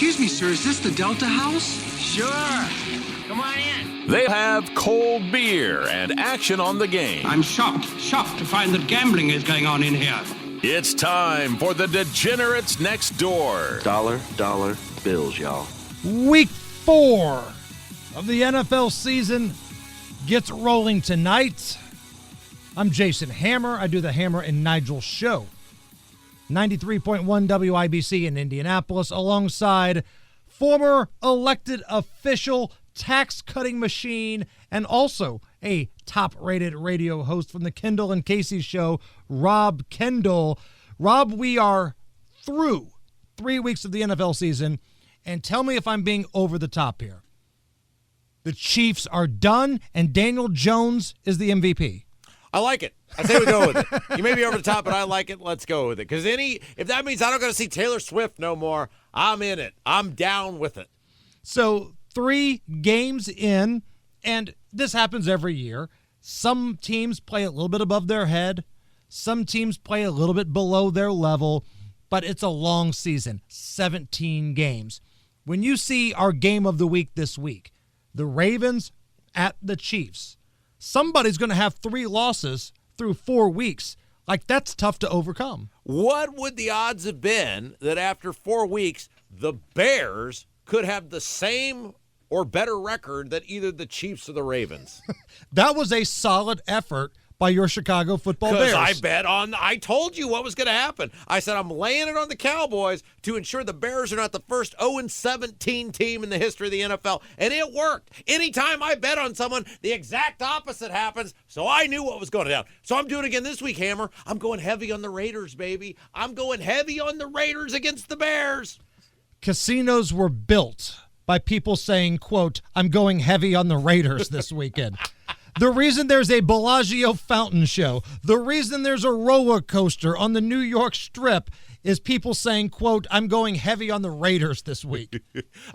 Excuse me, sir, is this the Delta House? Sure. Come on in. They have cold beer and action on the game. I'm shocked to find that gambling is going on in here. It's time for the Degenerates Next Door. Dollar bills, y'all. Week 4 of the NFL season gets rolling tonight. I'm Jason Hammer. I do the Hammer and Nigel show. 93.1 WIBC in Indianapolis, alongside former elected official, tax-cutting machine, and also a top-rated radio host from the Kendall and Casey show, Rob Kendall. Rob, we are through 3 weeks of the NFL season, and tell me if I'm being over the top here. The Chiefs are done, and Daniel Jones is the MVP. I like it. I say we go with it. You may be over the top, but I like it. Let's go with it. Because if that means I don't got to see Taylor Swift no more, I'm in it. I'm down with it. So 3 games in, and this happens every year. Some teams play a little bit above their head. Some teams play a little bit below their level, but it's a long season, 17 games. When you see our game of the week this week, the Ravens at the Chiefs, somebody's going to have 3 losses through 4 weeks. Like, that's tough to overcome. What would the odds have been that after 4 weeks, the Bears could have the same or better record than either the Chiefs or the Ravens? That was a solid effort by your Chicago football Bears. I told you what was going to happen. I said I'm laying it on the Cowboys to ensure the Bears are not the first 0-17 team in the history of the NFL. And it worked. Anytime I bet on someone, the exact opposite happens. So I knew what was going down. So I'm doing it again this week, Hammer. I'm going heavy on the Raiders, baby. I'm going heavy on the Raiders against the Bears. Casinos were built by people saying, quote, I'm going heavy on the Raiders this weekend. The reason there's a Bellagio fountain show, the reason there's a roller coaster on the New York Strip is people saying, quote, I'm going heavy on the Raiders this week.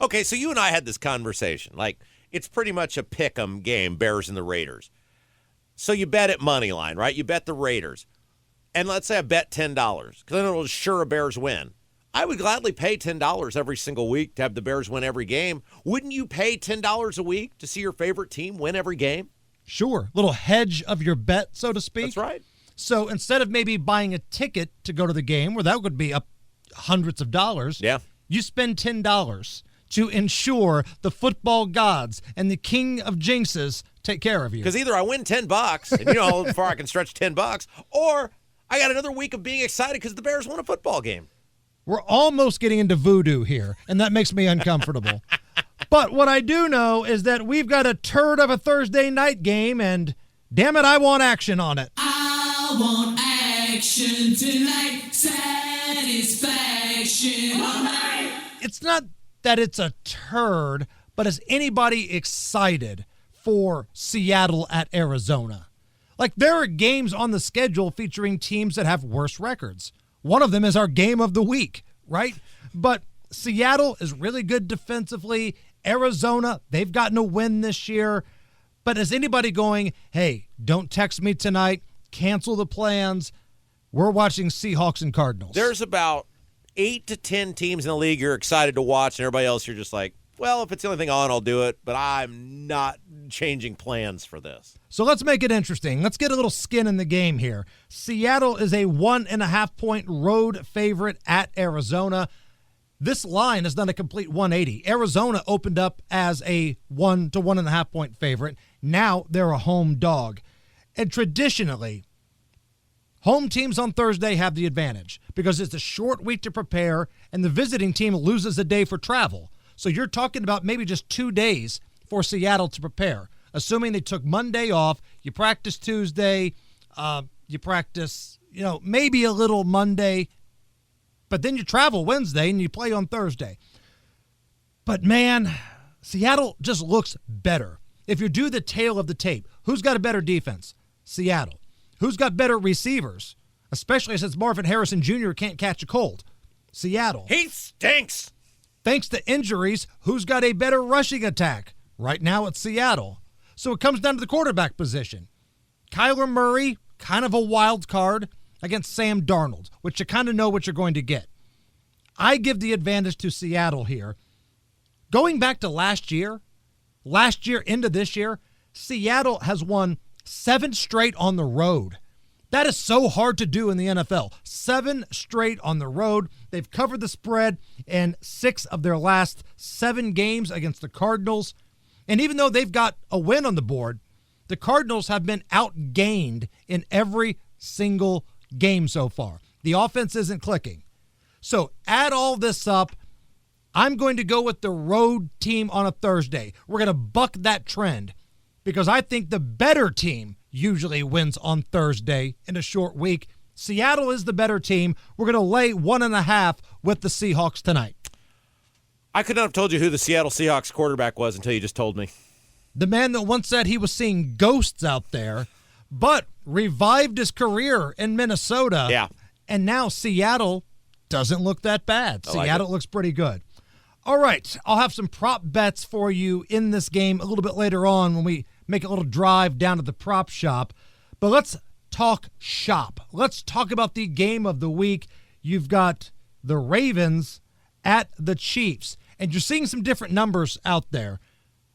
Okay, so you and I had this conversation. Like, it's pretty much a pick-em game, Bears and the Raiders. So you bet at money line, right? You bet the Raiders. And let's say I bet $10 because I know it's sure a Bears win. I would gladly pay $10 every single week to have the Bears win every game. Wouldn't you pay $10 a week to see your favorite team win every game? Sure. Little hedge of your bet, so to speak. That's right. So instead of maybe buying a ticket to go to the game, where that would be up hundreds of dollars, you spend $10 to ensure the football gods and the king of jinxes take care of you. Because either I win $10, and you know how far I can stretch $10, or I got another week of being excited because the Bears won a football game. We're almost getting into voodoo here, and that makes me uncomfortable. But what I do know is that we've got a turd of a Thursday night game, and damn it, I want action on it. I want action tonight, satisfaction all night. It's not that it's a turd, but is anybody excited for Seattle at Arizona? Like, there are games on the schedule featuring teams that have worse records. One of them is our game of the week, right? But Seattle is really good defensively. Arizona, they've gotten a win this year. But is anybody going, hey, don't text me tonight, cancel the plans, we're watching Seahawks and Cardinals? There's about 8 to 10 teams in the league you're excited to watch, and everybody else you're just like, well, if it's the only thing on, I'll do it, but I'm not changing plans for this. So let's make it interesting. Let's get a little skin in the game here. Seattle is a 1.5-point road favorite at Arizona. This line has done a complete 180. Arizona opened up as a 1 to 1.5 point favorite. Now they're a home dog. And traditionally, home teams on Thursday have the advantage because it's a short week to prepare and the visiting team loses a day for travel. So you're talking about maybe just 2 days for Seattle to prepare. Assuming they took Monday off, you practice Tuesday, you practice, maybe a little Monday, but then you travel Wednesday and you play on Thursday. But man, Seattle just looks better. If you do the tail of the tape, who's got a better defense? Seattle. Who's got better receivers? Especially since Marvin Harrison Jr. can't catch a cold. Seattle. He stinks. Thanks to injuries, who's got a better rushing attack? Right now it's Seattle. So it comes down to the quarterback position. Kyler Murray, kind of a wild card against Sam Darnold, which you kind of know what you're going to get. I give the advantage to Seattle here. Going back to last year into this year, Seattle has won 7 straight on the road. That is so hard to do in the NFL. 7 straight on the road. They've covered the spread in 6 of their last 7 games against the Cardinals. And even though they've got a win on the board, the Cardinals have been outgained in every single game so far. The offense isn't clicking. So add all this up. I'm going to go with the road team on a Thursday. We're going to buck that trend because I think the better team usually wins on Thursday in a short week. Seattle is the better team. We're going to lay 1.5 with the Seahawks tonight. I could not have told you who the Seattle Seahawks quarterback was until you just told me. The man that once said he was seeing ghosts out there, but revived his career in Minnesota. Yeah. And now Seattle doesn't look that bad. Seattle looks pretty good. All right, I'll have some prop bets for you in this game a little bit later on when we make a little drive down to the prop shop. But let's talk shop. Let's talk about the game of the week. You've got the Ravens at the Chiefs, and you're seeing some different numbers out there.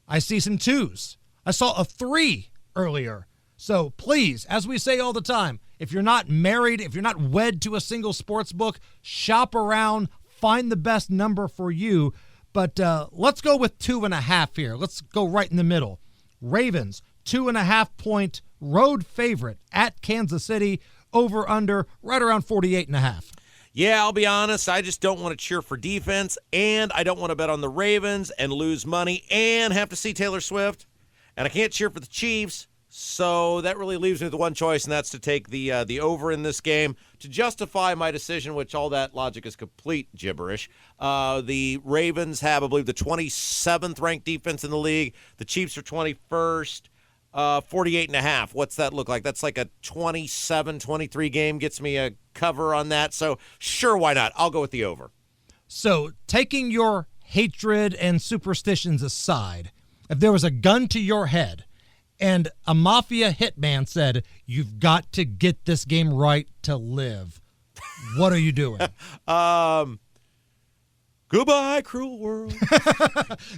I see some 2s. I saw a 3 earlier. So please, as we say all the time, if you're not married, if you're not wed to a single sports book, shop around, find the best number for you. But let's go with 2.5 here. Let's go right in the middle. Ravens, 2.5-point road favorite at Kansas City, over under right around 48.5. Yeah, I'll be honest. I just don't want to cheer for defense, and I don't want to bet on the Ravens and lose money and have to see Taylor Swift. And I can't cheer for the Chiefs, so that really leaves me with one choice, and that's to take the over in this game to justify my decision, which all that logic is complete gibberish. The Ravens have, I believe, the 27th ranked defense in the league. The Chiefs are 21st. 48.5. What's that look like? That's like a 27-23 game. Gets me a cover on that. So sure, why not? I'll go with the over. So taking your hatred and superstitions aside, if there was a gun to your head and a mafia hitman said, you've got to get this game right to live, what are you doing? Goodbye, cruel world.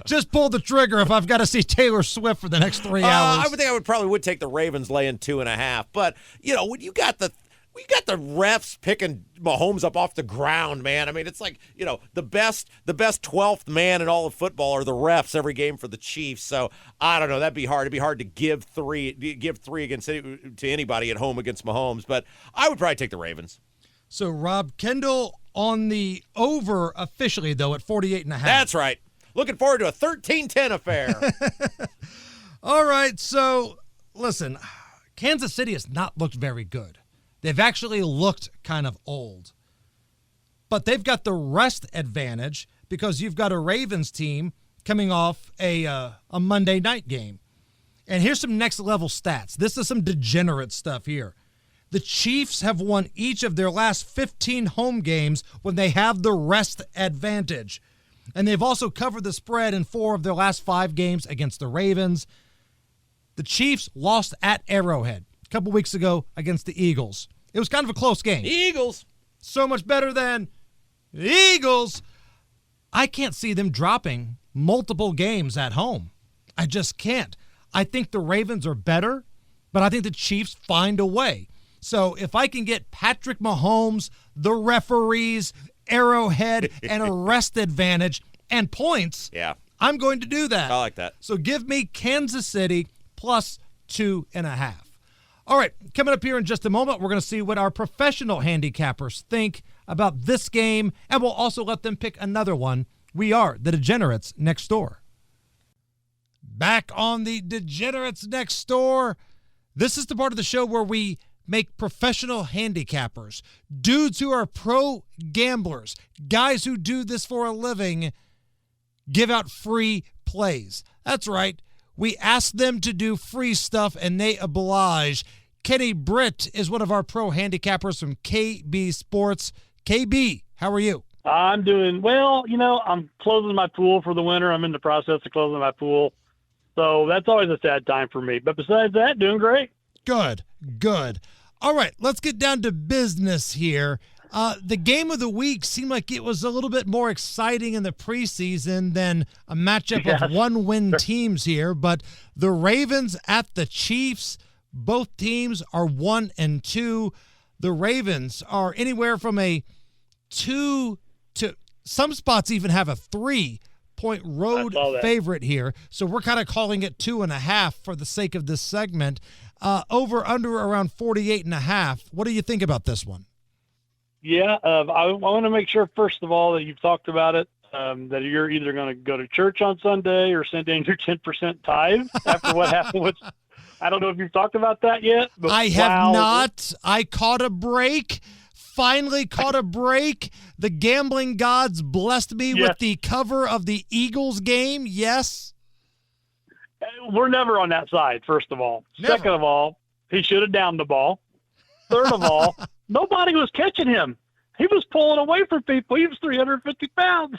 Just pull the trigger if I've got to see Taylor Swift for the next 3 hours. I would think I would take the Ravens laying 2.5. But when you got the refs picking Mahomes up off the ground, man. I mean, it's like the best 12th man in all of football are the refs every game for the Chiefs. So I don't know. That'd be hard. It'd be hard to give three against to anybody at home against Mahomes. But I would probably take the Ravens. So Rob Kendall on the over officially, though, at 48.5. That's right. Looking forward to a 13-10 affair. All right, so listen, Kansas City has not looked very good. They've actually looked kind of old. But they've got the rest advantage because you've got a Ravens team coming off a Monday night game. And here's some next-level stats. This is some degenerate stuff here. The Chiefs have won each of their last 15 home games when they have the rest advantage. And they've also covered the spread in 4 of their last 5 games against the Ravens. The Chiefs lost at Arrowhead a couple weeks ago against the Eagles. It was kind of a close game. Eagles. So much better than the Eagles. I can't see them dropping multiple games at home. I just can't. I think the Ravens are better, but I think the Chiefs find a way. So if I can get Patrick Mahomes, the referees, Arrowhead, and a rest advantage and points, I'm going to do that. I like that. So give me Kansas City plus 2.5. All right, coming up here in just a moment, we're going to see what our professional handicappers think about this game, and we'll also let them pick another one. We are the Degenerates Next Door. Back on the Degenerates Next Door. This is the part of the show where we make professional handicappers, dudes who are pro gamblers, guys who do this for a living, give out free plays. That's right. We ask them to do free stuff, and they oblige. Kenny Britt is one of our pro handicappers from KB Sports. KB, how are you? I'm doing well. I'm closing my pool for the winter. I'm in the process of closing my pool. So that's always a sad time for me. But besides that, doing great. Good. All right, let's get down to business here. The game of the week seemed like it was a little bit more exciting in the preseason than a matchup of one-win teams here. But the Ravens at the Chiefs, both teams are 1-2. The Ravens are anywhere from a 2 to some spots even have a 3-point road favorite here. So we're kind of calling it 2.5 for the sake of this segment. Over under around 48.5. What do you think about this one? Yeah, I want to make sure, first of all, that you've talked about it, that you're either going to go to church on Sunday or send in your 10% tithe after what happened with – I don't know if you've talked about that yet. But I have not. I caught a break. Finally caught a break. The gambling gods blessed me with the cover of the Eagles game. Yes. We're never on that side, first of all. Never. Second of all, he should have downed the ball. Third of all, nobody was catching him. He was pulling away from people. He was 350 pounds.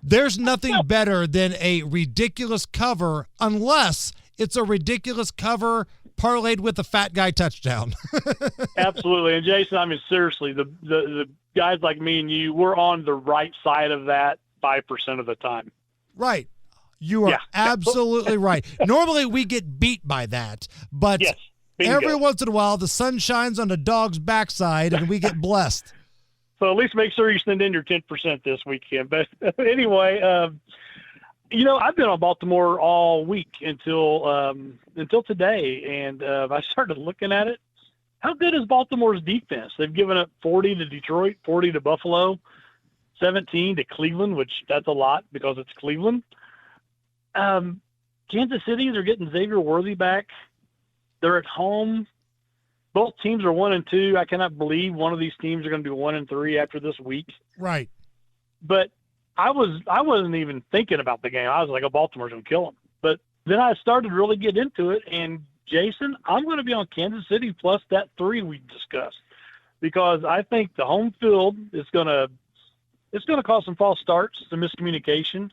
There's nothing better than a ridiculous cover unless it's a ridiculous cover parlayed with a fat guy touchdown. Absolutely. And Jason, I mean, seriously, the guys like me and you, we're on the right side of that 5% of the time. Right. You are absolutely right. Normally we get beat by that, but every once in a while the sun shines on a dog's backside and we get blessed. So at least make sure you send in your 10% this weekend. But anyway, I've been on Baltimore all week until today, and I started looking at it. How good is Baltimore's defense? They've given up 40 to Detroit, 40 to Buffalo, 17 to Cleveland, which that's a lot because it's Cleveland. Kansas City, they're getting Xavier Worthy back. They're at home. Both teams are 1-2. I cannot believe one of these teams are going to be 1-3 after this week. Right. But I wasn't even thinking about the game. I was like, oh, Baltimore's going to kill them. But then I started to really get into it. And, Jason, I'm going to be on Kansas City plus that 3 we discussed because I think the home field is going to cause some false starts, some miscommunication.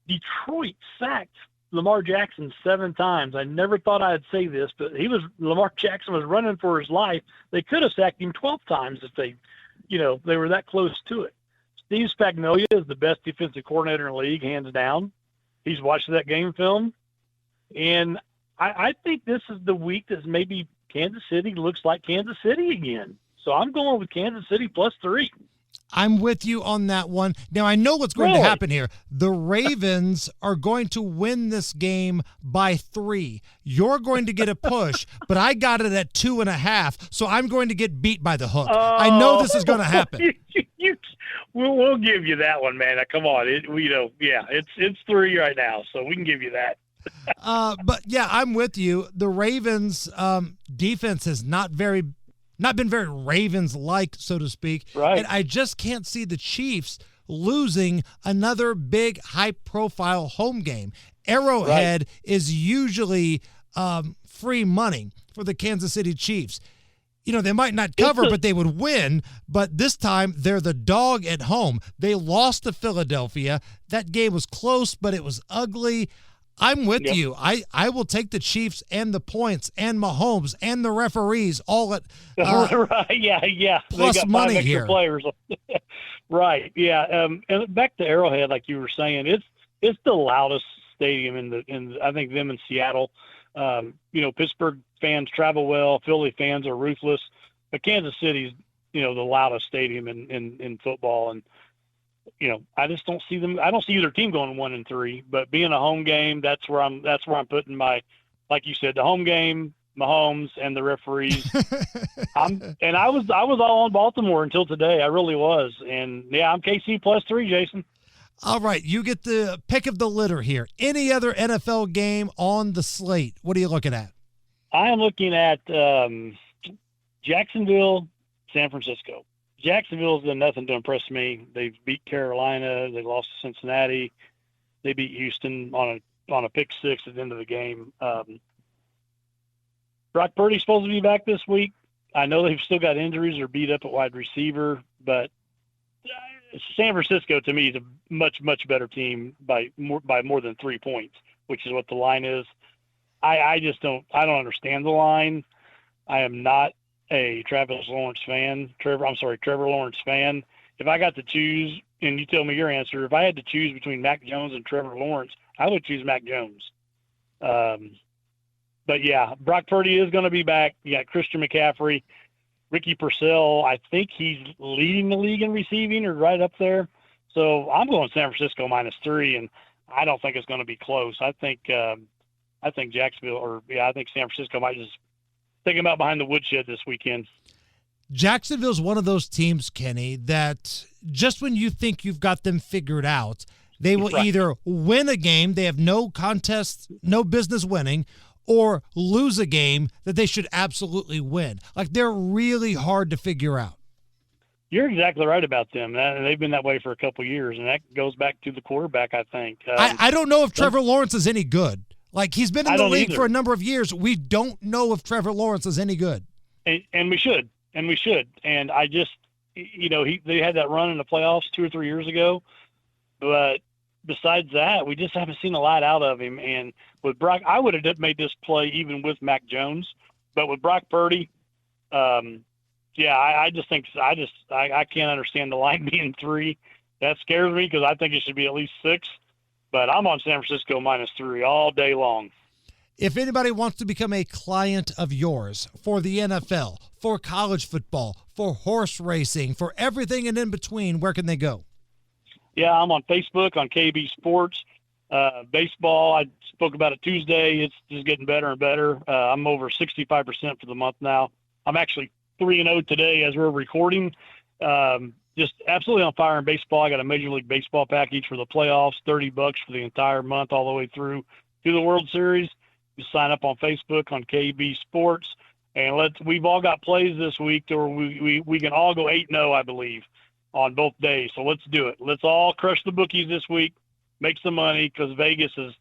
Detroit sacked Lamar Jackson 7 times. I never thought I'd say this, but Lamar Jackson was running for his life. They could have sacked him 12 times if they were that close to it. Steve Spagnuolo is the best defensive coordinator in the league, hands down. He's watched that game film. And I think this is the week that maybe Kansas City looks like Kansas City again. So I'm going with Kansas City plus 3. I'm with you on that one. Now, I know what's going to happen here. The Ravens are going to win this game by 3. You're going to get a push, but I got it at 2.5, so I'm going to get beat by the hook. I know this is going to happen. We'll give you that one, man. Come on. It's 3 right now, so we can give you that. But, yeah, I'm with you. The Ravens' defense has not been very Ravens-like, so to speak. Right. And I just can't see the Chiefs losing another big, high-profile home game. Arrowhead is usually free money for the Kansas City Chiefs. They might not cover, but they would win. But this time, they're the dog at home. They lost to Philadelphia. That game was close, but it was ugly. I'm with you. I will take the Chiefs and the points and Mahomes and the referees all at right. Yeah. Plus they got money 5 extra here. Players. Right. Yeah. And back to Arrowhead, like you were saying, it's the loudest stadium in I think them in Seattle. Pittsburgh fans travel well. Philly fans are ruthless, but Kansas City's the loudest stadium in football. And I just don't see them. I don't see either team going 1-3, but being a home game, that's where I'm putting my, like you said, the home game, Mahomes and the referees. I was all on Baltimore until today. I really was. And yeah, I'm KC plus 3, Jason. All right. You get the pick of the litter here. Any other NFL game on the slate? What are you looking at? I am looking at Jacksonville, San Francisco. Jacksonville's done nothing to impress me. They've beat Carolina. They lost to Cincinnati. They beat Houston on a pick 6 at the end of the game. Brock Purdy's supposed to be back this week. I know they've still got injuries or beat up at wide receiver, but San Francisco to me is a much, much better team by more than 3 points, which is what the line is. I don't understand the line. I am not a Trevor Lawrence fan, if I got to choose, and you tell me your answer, if I had to choose between Mac Jones and Trevor Lawrence, I would choose Mac Jones. But yeah, Brock Purdy is going to be back. You got Christian McCaffrey, Ricky Purcell. I think he's leading the league in receiving or right up there. So I'm going San Francisco -3, and I don't think it's going to be close. I think Jacksonville, I think San Francisco might just take them out behind the woodshed this weekend. Jacksonville's one of those teams, Kenny, that just when you think you've got them figured out, they will either win a game they have no contest, no business winning, or lose a game that they should absolutely win. Like, they're really hard to figure out. You're exactly right about them. They've been that way for a couple of years, and that goes back to the quarterback, I think. I don't know if Trevor Lawrence is any good. Like, he's been in the league either. for a number of years. We don't know if Trevor Lawrence is any good. And we should. And I just, they had that run in the playoffs 2 or 3 years ago. But besides that, we just haven't seen a lot out of him. And with Brock, I would have made this play even with Mac Jones. But with Brock Purdy, I just think I can't understand the line being 3. That scares me because I think it should be at least 6. But I'm on San Francisco -3 all day long. If anybody wants to become a client of yours for the NFL, for college football, for horse racing, for everything and in between, where can they go? Yeah, I'm on Facebook on KB Sports. Baseball, I spoke about it Tuesday. It's just getting better and better. I'm over 65% for the month now. I'm actually 3-0 today as we're recording. Just absolutely on fire in baseball. I got a Major League Baseball package for the playoffs, $30 for the entire month all the way through to the World Series. You sign up on Facebook on KB Sports, and we've all got plays this week or we can all go 8-0, I believe, on both days. So let's do it. Let's all crush the bookies this week, make some money, because Vegas has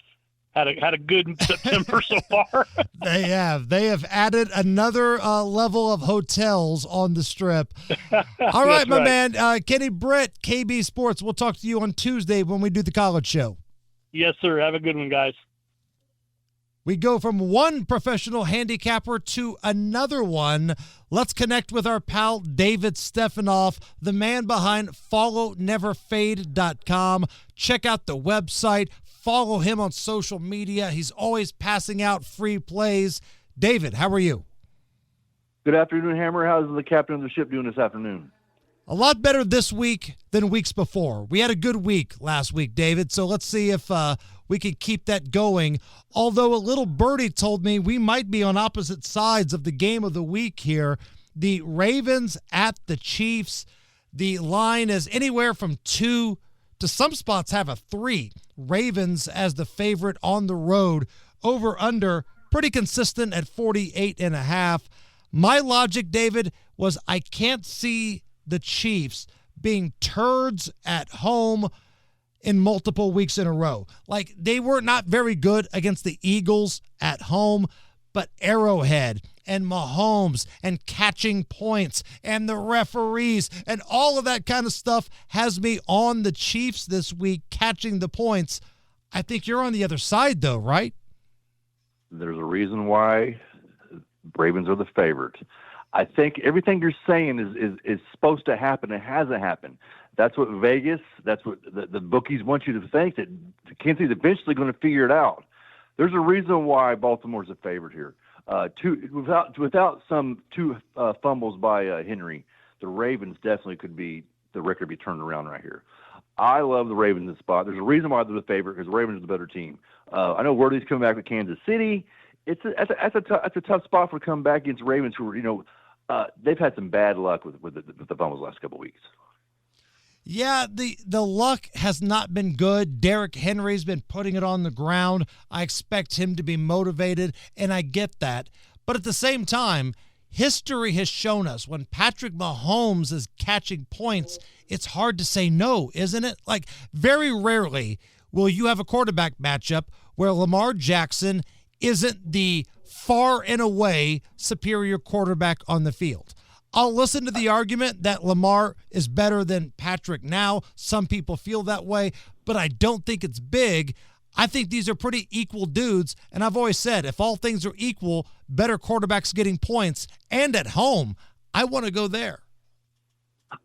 had a good September so far. They have added another level of hotels on the Strip. All right, my man. Kenny Britt, KB Sports. We'll talk to you on Tuesday when we do the college show. Yes, sir. Have a good one, guys. We go from one professional handicapper to another one. Let's connect with our pal David Stefanoff, the man behind FollowNeverFade.com. Check out the website. Follow him on social media. He's always passing out free plays. David, how are you? Good afternoon, Hammer. How's the captain of the ship doing this afternoon? A lot better this week than weeks before. We had a good week last week, David, so let's see if we can keep that going. Although a little birdie told me we might be on opposite sides of the game of the week here. The Ravens at the Chiefs. The line is anywhere from 2 to some spots have a 3. Ravens as the favorite on the road. Over under pretty consistent at 48.5. My logic, David, was I can't see the Chiefs being turds at home in multiple weeks in a row. Like, they were not very good against the Eagles at home, but Arrowhead and Mahomes and catching points and the referees and all of that kind of stuff has me on the Chiefs this week catching the points. I think you're on the other side, though, right? There's a reason why Ravens are the favorite. I think everything you're saying is supposed to happen. It hasn't happened. That's what Vegas, that's what the bookies want you to think, that Kansas City's eventually going to figure it out. There's a reason why Baltimore's a favorite here. Without some two fumbles by Henry, the Ravens definitely the record be turned around right here. I love the Ravens in spot. There's a reason why they're the favorite, because the Ravens are the better team. I know Worthy's coming back to Kansas City. It's a tough spot for coming back against Ravens, who are, they've had some bad luck with the fumbles the last couple of weeks. Yeah, the luck has not been good. Derrick Henry's been putting it on the ground. I expect him to be motivated, and I get that. But at the same time, history has shown us when Patrick Mahomes is catching points, it's hard to say no, isn't it? Like, very rarely will you have a quarterback matchup where Lamar Jackson isn't the far and away superior quarterback on the field. I'll listen to the argument that Lamar is better than Patrick now. Some people feel that way, but I don't think it's big. I think these are pretty equal dudes, and I've always said if all things are equal, better quarterbacks getting points, and at home, I want to go there.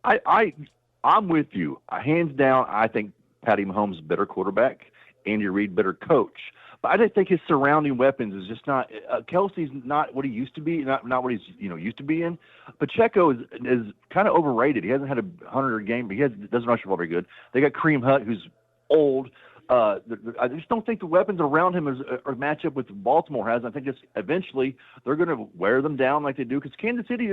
I'm with you. Hands down, I think Patty Mahomes is a better quarterback, Andy Reid better coach. But I just think his surrounding weapons is just not. Kelsey's not what he used to be, not what he's used to be in. Pacheco is kind of overrated. He hasn't had a 100 game, but doesn't rush the ball very good. They got Kareem Hunt, who's old. I just don't think the weapons around him are match up with Baltimore has. I think just eventually they're going to wear them down like they do because Kansas City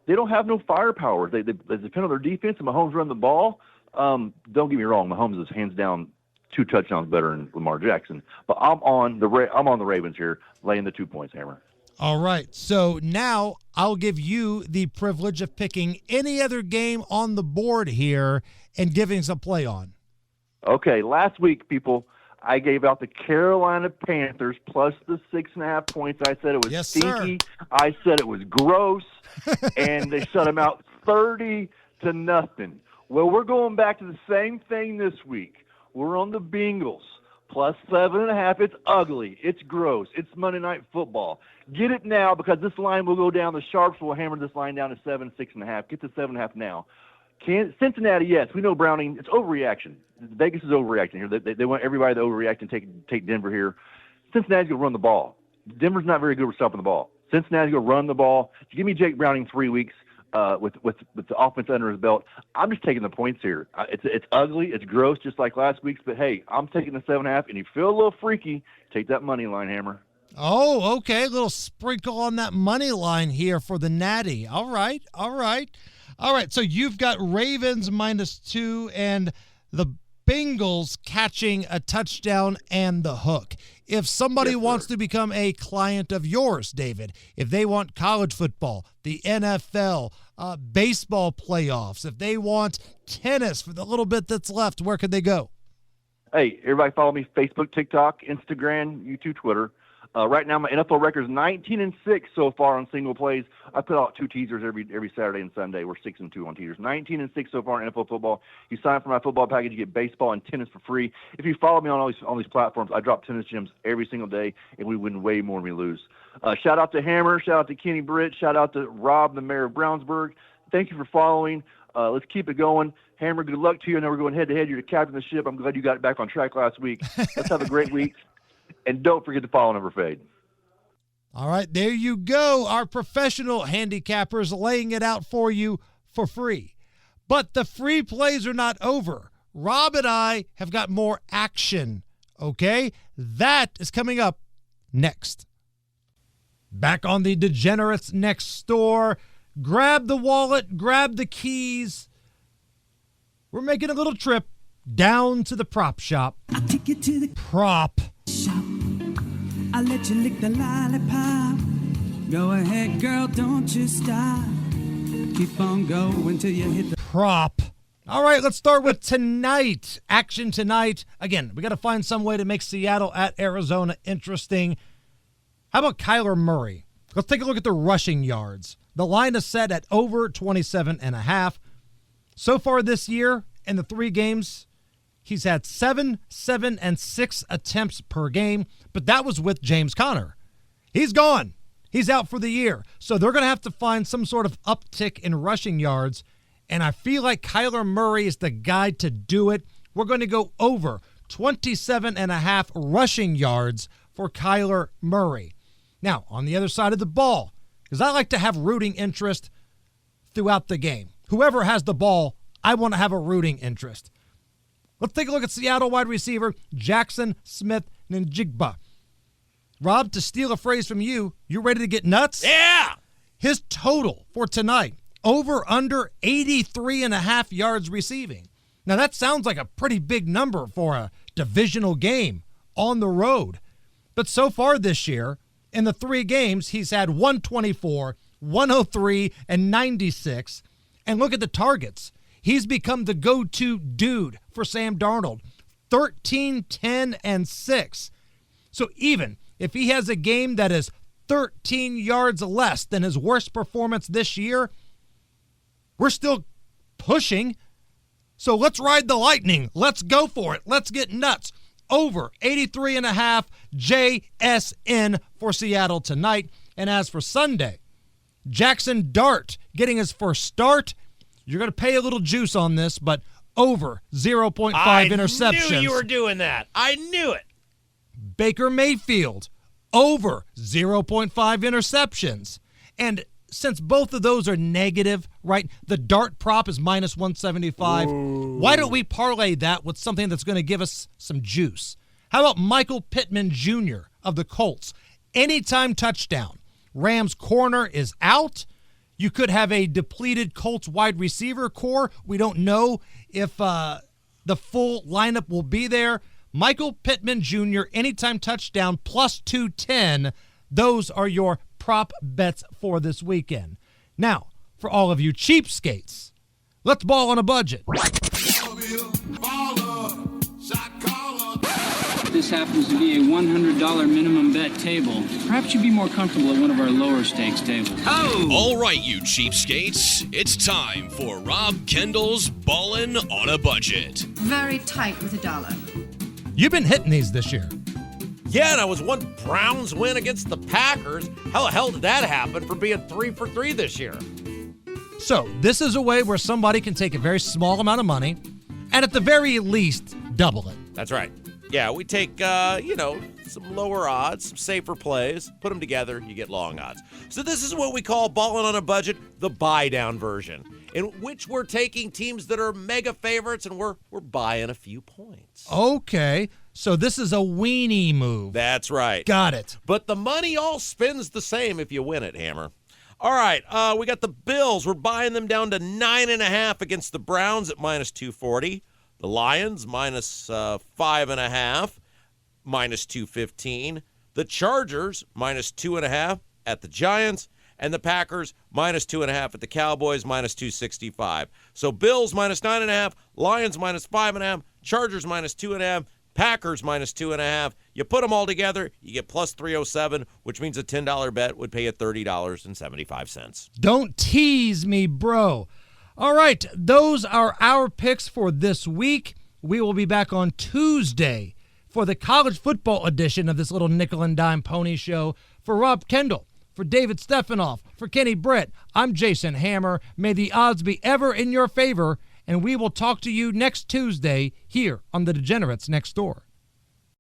they don't have no firepower. They depend on their defense, and Mahomes run the ball. Don't get me wrong, Mahomes is hands down 2 touchdowns better than Lamar Jackson. But I'm on the Ravens here, laying the 2 points, Hammer. All right, so now I'll give you the privilege of picking any other game on the board here and giving us a play on. Okay, last week, people, I gave out the Carolina Panthers plus the 6.5 points. I said it was stinky. Sir. I said it was gross, and they shut them out 30-0. Well, we're going back to the same thing this week. We're on the Bengals plus 7.5. It's ugly. It's gross. It's Monday Night Football. Get it now because this line will go down. The Sharps will hammer this line down to 6.5. Get to 7.5 now. Cincinnati, yes, we know Browning. It's overreaction. Vegas is overreacting here. They want everybody to overreact and take Denver here. Cincinnati's going to run the ball. Denver's not very good with stopping the ball. Cincinnati's going to run the ball. Give me Jake Browning 3 weeks with the offense under his belt. I'm just taking the points here. It's ugly. It's gross, just like last week's. But hey, I'm taking the 7.5. And you feel a little freaky, take that money line, Hammer. Oh, okay. A little sprinkle on that money line here for the Natty. All right. So you've got Ravens -2 and the Bengals catching a touchdown and the hook. If somebody wants to become a client of yours, David, if they want college football, the NFL, baseball playoffs, if they want tennis for the little bit that's left, where could they go? Hey, everybody follow me, Facebook, TikTok, Instagram, YouTube, Twitter. Right now, my NFL record is 19-6 so far on single plays. I put out 2 teasers every Saturday and Sunday. We're 6-2 on teasers. 19-6 so far in NFL football. You sign up for my football package, you get baseball and tennis for free. If you follow me on all these platforms, I drop tennis gems every single day, and we win way more than we lose. Shout out to Hammer. Shout out to Kenny Britt. Shout out to Rob, the mayor of Brownsburg. Thank you for following. Let's keep it going. Hammer, good luck to you. I know we're going head-to-head. You're the captain of the ship. I'm glad you got it back on track last week. Let's have a great week. And don't forget to follow Never Fade. All right, there you go. Our professional handicappers laying it out for you for free. But the free plays are not over. Rob and I have got more action, okay? That is coming up next. Back on the Degenerates Next Door. Grab the wallet, grab the keys. We're making a little trip down to the prop shop. I'll take you to the Prop shop. I'll let you lick the lollipop. Go ahead, girl, don't you stop. Keep on going till you hit the Prop. All right, let's start with tonight. Action tonight. Again, we got to find some way to make Seattle at Arizona interesting. How about Kyler Murray? Let's take a look at the rushing yards. The line is set at over 27.5. So far this year, in the 3 games, he's had 7, 7, and 6 attempts per game, but that was with James Conner. He's gone. He's out for the year. So they're going to have to find some sort of uptick in rushing yards, and I feel like Kyler Murray is the guy to do it. We're going to go over 27.5 rushing yards for Kyler Murray. Now, on the other side of the ball, because I like to have rooting interest throughout the game. Whoever has the ball, I want to have a rooting interest. Let's take a look at Seattle wide receiver Jackson Smith-Njigba. Rob, to steal a phrase from you, you ready to get nuts? Yeah! His total for tonight, over under 83.5 yards receiving. Now that sounds like a pretty big number for a divisional game on the road. But so far this year, in the 3 games, he's had 124, 103, and 96. And look at the targets. He's become the go-to dude for Sam Darnold. 13, 10, and 6. So even if he has a game that is 13 yards less than his worst performance this year, we're still pushing. So let's ride the lightning. Let's go for it. Let's get nuts. over 83.5 JSN for Seattle tonight. And as for Sunday, Jackson Dart getting his first start. You're going to pay a little juice on this, but over 0.5 interceptions. I knew you were doing that. I knew it. Baker Mayfield, over 0.5 interceptions. And since both of those are negative, right, the Dart prop is minus 175. Ooh. Why don't we parlay that with something that's going to give us some juice? How about Michael Pittman Jr. of the Colts? Anytime touchdown. Rams corner is out. You could have a depleted Colts wide receiver core. We don't know if the full lineup will be there. Michael Pittman Jr., anytime touchdown, plus 210. Those are your prop bets for this weekend. Now, for all of you cheapskates, let's ball on a budget. This happens to be a $100 minimum bet table. Perhaps you'd be more comfortable at one of our lower stakes tables. Oh! All right, you cheapskates. It's time for Rob Kendall's Ballin' on a Budget. Very tight with $1. You've been hitting these this year. Yeah, and I was one Browns win against the Packers. How the hell did that happen for being 3 for 3 this year? So this is a way where somebody can take a very small amount of money and at the very least double it. That's right. Yeah, we take, some lower odds, some safer plays, put them together, you get long odds. So this is what we call Ballin' on a Budget, the buy-down version, in which we're taking teams that are mega favorites and we're buying a few points. Okay, so this is a weenie move. That's right. Got it. But the money all spins the same if you win it, Hammer. All right, we got the Bills. We're buying them down to 9.5 against the Browns at minus 240. The Lions, minus 5.5, minus 215. The Chargers, minus 2.5 at the Giants. And the Packers, minus 2.5 at the Cowboys, minus 265. So Bills, minus 9.5. Lions, minus 5.5. Chargers, minus 2.5. Packers, minus 2.5. You put them all together, you get plus 307, which means a $10 bet would pay you $30.75. Don't tease me, bro. All right, those are our picks for this week. We will be back on Tuesday for the college football edition of this little nickel and dime pony show. For Rob Kendall, for David Stefanoff, for Kenny Britt, I'm Jason Hammer. May the odds be ever in your favor, and we will talk to you next Tuesday here on The Degenerates Next Door.